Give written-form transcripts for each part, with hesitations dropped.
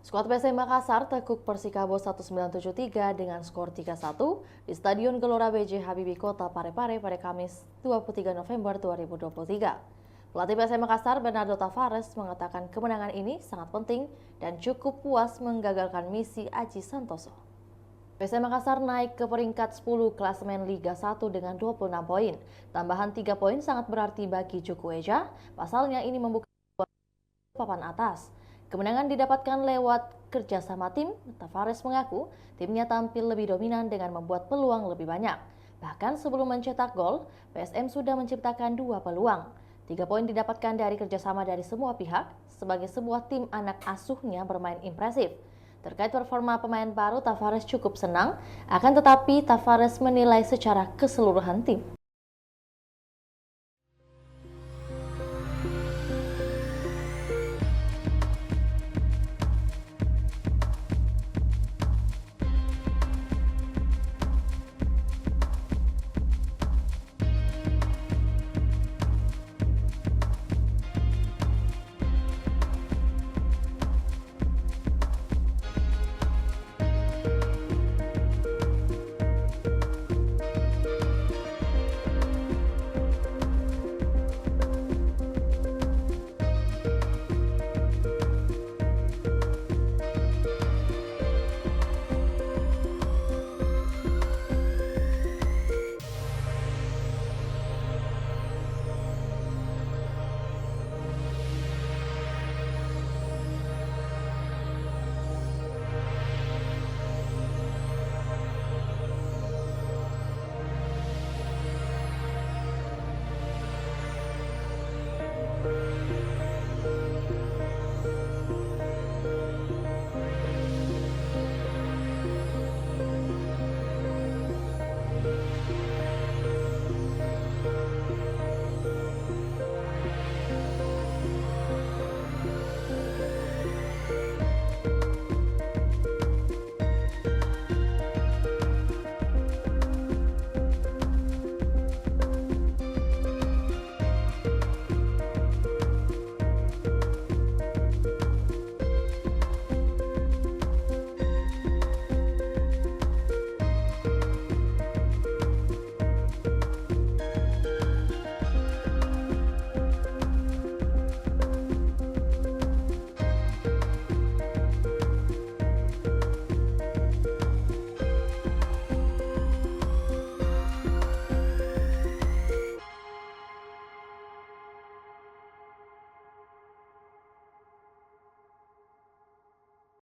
Skuad PSM Makassar tekuk Persikabo 1973 dengan skor 3-1 di Stadion Gelora B.J. Habibie Kota Parepare pada Kamis 23 November 2023. Pelatih PSM Makassar Bernardo Tavares mengatakan kemenangan ini sangat penting dan cukup puas menggagalkan misi Aji Santoso. PSM Makassar naik ke peringkat 10 klasemen Liga 1 dengan 26 poin. Tambahan 3 poin sangat berarti bagi Cukwueze, pasalnya ini membuka papan atas. Kemenangan didapatkan lewat kerjasama tim. Tavares mengaku timnya tampil lebih dominan dengan membuat peluang lebih banyak. Bahkan sebelum mencetak gol, PSM sudah menciptakan 2 peluang. 3 poin didapatkan dari kerjasama dari semua pihak sebagai sebuah tim anak asuhnya bermain impresif. Terkait performa pemain baru, Tavares cukup senang, akan tetapi Tavares menilai secara keseluruhan tim.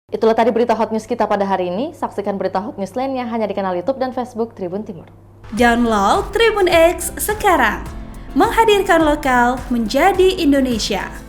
Itulah tadi berita hot news kita pada hari ini. Saksikan berita hot news lainnya hanya di kanal YouTube dan Facebook Tribun Timur. Download Tribun X sekarang. Menghadirkan lokal menjadi Indonesia.